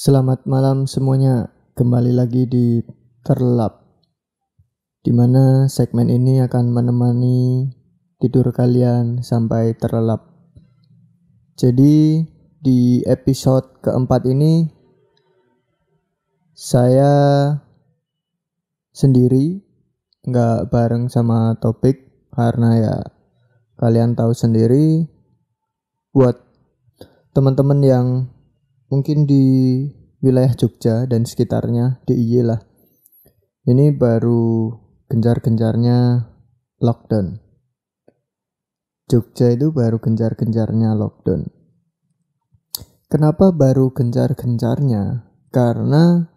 Selamat malam semuanya, kembali lagi di Terlelap, di mana segmen ini akan menemani tidur kalian sampai terlelap. Jadi di episode keempat ini saya sendiri, nggak bareng sama topik, karena ya kalian tahu sendiri, buat teman-teman yang mungkin di wilayah Jogja dan sekitarnya, DIY lah, ini baru gencar-gencarnya lockdown. Jogja itu baru gencar-gencarnya lockdown. Kenapa baru gencar-gencarnya? Karena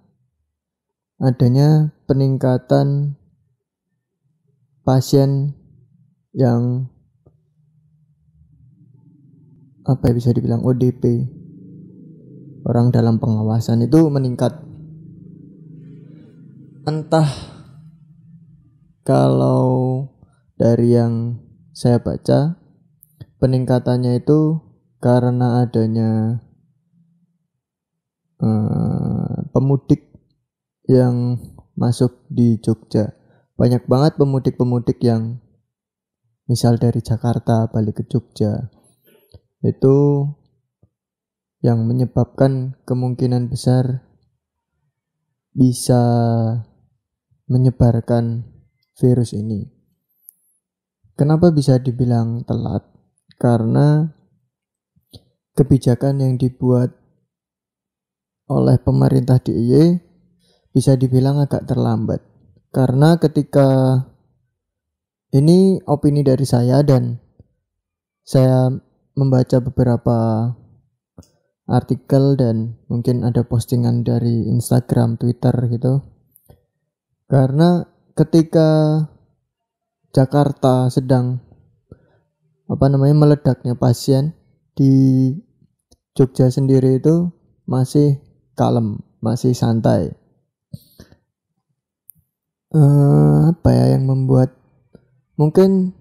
adanya peningkatan pasien yang bisa dibilang ODP, orang dalam pengawasan, itu meningkat. Entah, kalau dari yang saya baca, peningkatannya itu karena adanya pemudik yang masuk di Jogja. Banyak banget pemudik-pemudik yang misal dari Jakarta balik ke Jogja. Itu yang menyebabkan kemungkinan besar bisa menyebarkan virus ini. Kenapa bisa dibilang telat? Karena kebijakan yang dibuat oleh pemerintah DIY bisa dibilang agak terlambat. Karena ketika ini opini dari saya, dan saya membaca beberapa artikel dan mungkin ada postingan dari Instagram, Twitter gitu. Karena ketika Jakarta sedang meledaknya pasien, di Jogja sendiri itu masih kalem, masih santai. Yang membuat mungkin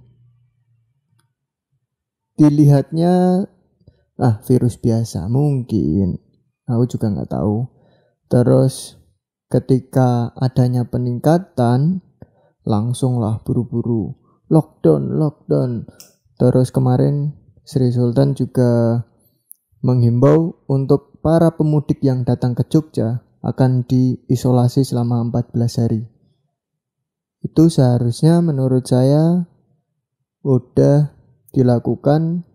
dilihatnya virus biasa, mungkin, aku juga nggak tahu. Terus ketika adanya peningkatan, langsunglah buru-buru lockdown. Terus kemarin Sri Sultan juga menghimbau untuk para pemudik yang datang ke Jogja akan diisolasi selama 14 hari. Itu seharusnya menurut saya udah dilakukan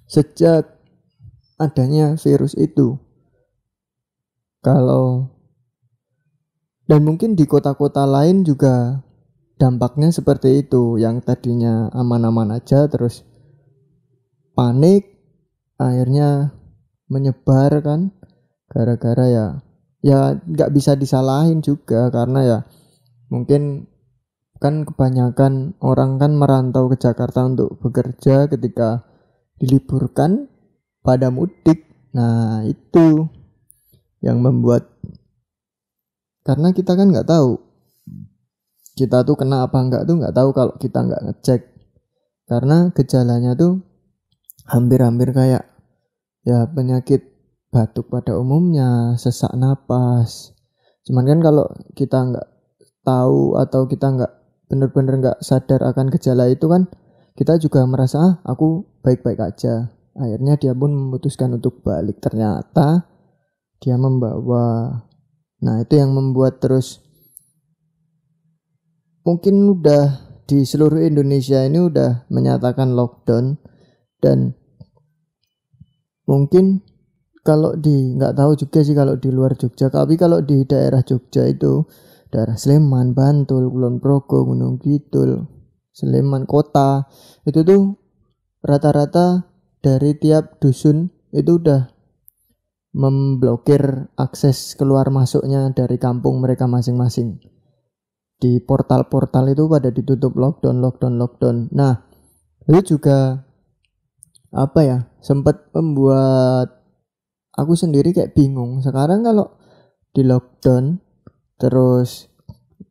sejak adanya virus itu. Dan mungkin di kota-kota lain juga dampaknya seperti itu, yang tadinya aman-aman aja terus panik, akhirnya menyebar kan, gara-gara ya nggak bisa disalahin juga, karena ya mungkin kan kebanyakan orang kan merantau ke Jakarta untuk bekerja ketika diliburkan pada mudik. Nah, itu yang membuat, karena kita kan nggak tahu kita tuh kena apa enggak, tuh nggak tahu kalau kita nggak ngecek. Karena gejalanya tuh hampir-hampir kayak ya penyakit batuk pada umumnya, sesak napas. Cuman kan kalau kita nggak tahu atau kita nggak benar-benar nggak sadar akan gejala itu kan, kita juga merasa aku baik-baik aja. Akhirnya dia pun memutuskan untuk balik, ternyata dia membawa. Nah, itu yang membuat terus mungkin udah di seluruh Indonesia ini udah menyatakan lockdown. Dan mungkin kalau nggak tahu juga sih kalau di luar Jogja, tapi kalau di daerah Jogja itu, daerah Sleman, Bantul, Kulon Progo, Gunung Kidul, Sleman Kota, itu tuh rata-rata dari tiap dusun itu udah memblokir akses keluar masuknya dari kampung mereka masing-masing. Di portal-portal itu pada ditutup, lockdown. Nah, itu juga sempat membuat aku sendiri kayak bingung. Sekarang kalau di lockdown, terus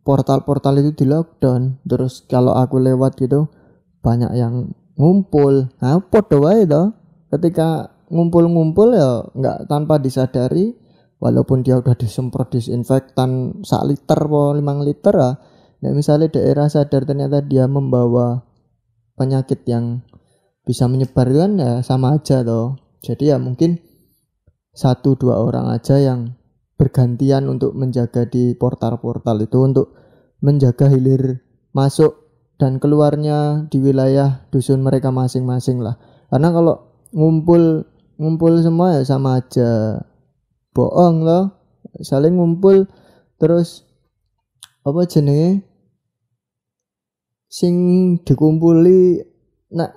portal-portal itu di lockdown, terus kalau aku lewat gitu banyak yang ngumpul. Nah, podo wae toh. Ketika ngumpul-ngumpul ya nggak tanpa disadari, walaupun dia udah disemprot disinfektan 1 liter atau 5 liter lah. Nah, misalnya daerah sadar ternyata dia membawa penyakit yang bisa menyebar itu kan ya sama aja toh. Jadi ya mungkin 1-2 orang aja yang bergantian untuk menjaga di portal-portal itu, untuk menjaga hilir masuk dan keluarnya di wilayah dusun mereka masing-masing lah. Karena kalau ngumpul semua ya sama aja, bohong loh, saling ngumpul terus apa jenenge sing dikumpuli nak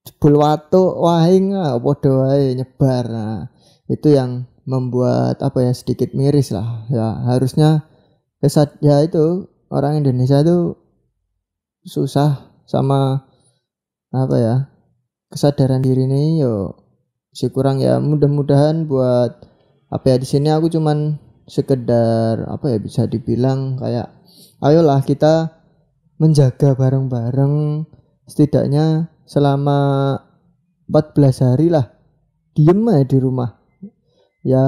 jebul watuk wahing padha wae nyebar. Nah, itu yang membuat apa ya sedikit miris lah. Ya harusnya ya itu orang Indonesia itu susah sama apa ya kesadaran diri ini yo si kurang ya. Mudah-mudahan buat apa ya, di sini aku cuman sekedar apa ya bisa dibilang kayak ayolah kita menjaga bareng-bareng setidaknya selama 14 hari lah, diem aja di rumah ya,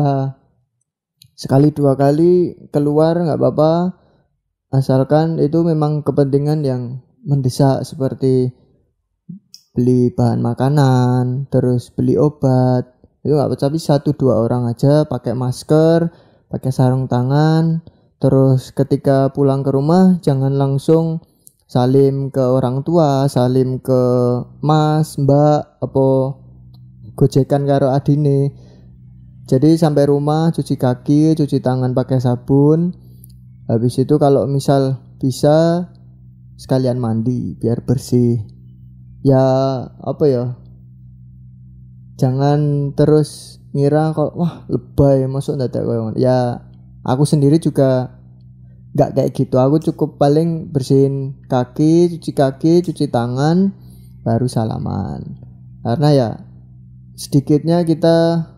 sekali 2 kali keluar nggak apa-apa, asalkan itu memang kepentingan yang mendesak seperti beli bahan makanan, terus beli obat. Itu nggak apa-apa, tapi 1-2 orang aja pakai masker, pakai sarung tangan. Terus ketika pulang ke rumah jangan langsung salim ke orang tua, salim ke mas, mbak, apa gojekan karo adine. Jadi sampai rumah cuci kaki, cuci tangan pakai sabun. Habis itu kalau misal bisa sekalian mandi biar bersih. Ya apa ya? Jangan terus ngira kok wah lebay masuk dadak koyo. Ya aku sendiri juga enggak kayak gitu. Aku cukup paling bersihin kaki, cuci tangan baru salaman. Karena ya sedikitnya kita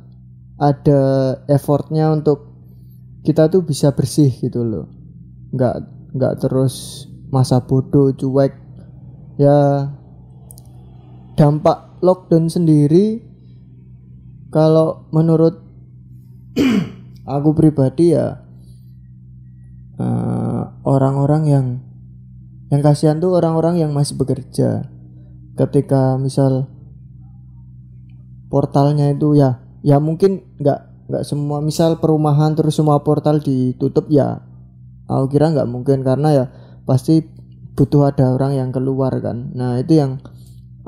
ada effortnya untuk kita tuh bisa bersih gitu loh. Enggak terus masa bodoh cuek. Ya dampak lockdown sendiri kalau menurut aku pribadi ya orang-orang yang kasihan tuh orang-orang yang masih bekerja. Ketika misal portalnya itu ya mungkin nggak semua, misal perumahan terus semua portal ditutup ya aku kira nggak mungkin, karena ya pasti butuh ada orang yang keluar kan. Nah itu yang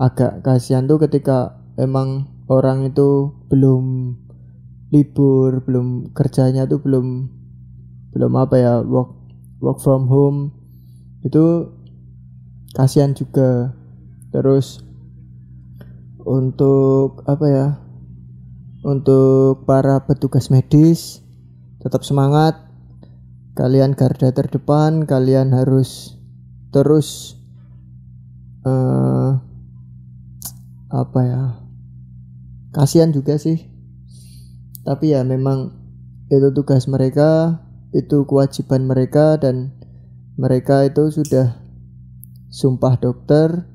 agak kasihan tuh ketika emang orang itu belum libur, belum kerjanya tuh belum apa ya work from home, itu kasihan juga. Terus untuk apa ya, untuk para petugas medis tetap semangat, kalian garda terdepan, kalian harus terus apa ya, kasihan juga sih, tapi ya memang itu tugas mereka, itu kewajiban mereka, dan mereka itu sudah sumpah dokter.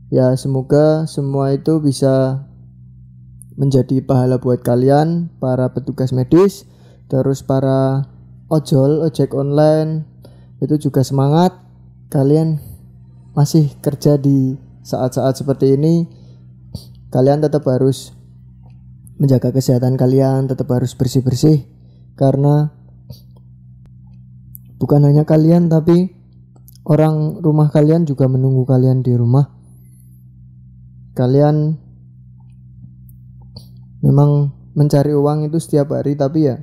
Ya semoga semua itu bisa menjadi pahala buat kalian para petugas medis. Terus para ojek online itu juga semangat, kalian masih kerja di saat-saat seperti ini. Kalian tetap harus menjaga kesehatan kalian, tetap harus bersih-bersih, karena bukan hanya kalian tapi orang rumah kalian juga menunggu kalian di rumah. Kalian memang mencari uang itu setiap hari, tapi ya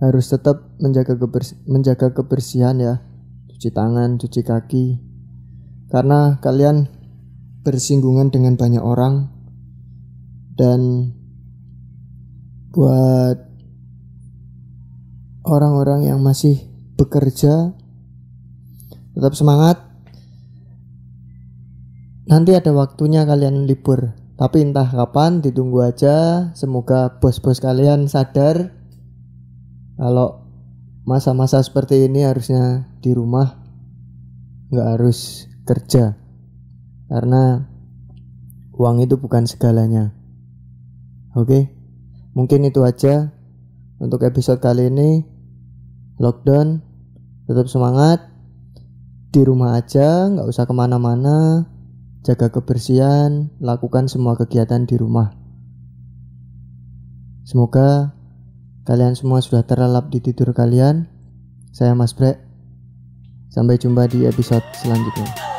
harus tetap menjaga kebersihan ya, cuci tangan, cuci kaki, karena kalian bersinggungan dengan banyak orang. Dan buat orang-orang yang masih bekerja, tetap semangat. Nanti ada waktunya kalian libur, tapi entah kapan, ditunggu aja. Semoga bos-bos kalian sadar kalau masa-masa seperti ini harusnya di rumah, nggak harus kerja, karena uang itu bukan segalanya. Oke, mungkin itu aja untuk episode kali ini. Lockdown, tetap semangat, di rumah aja, nggak usah kemana-mana, jaga kebersihan, lakukan semua kegiatan di rumah. Semoga kalian semua sudah terlelap di tidur kalian. Saya Mas Brek, sampai jumpa di episode selanjutnya.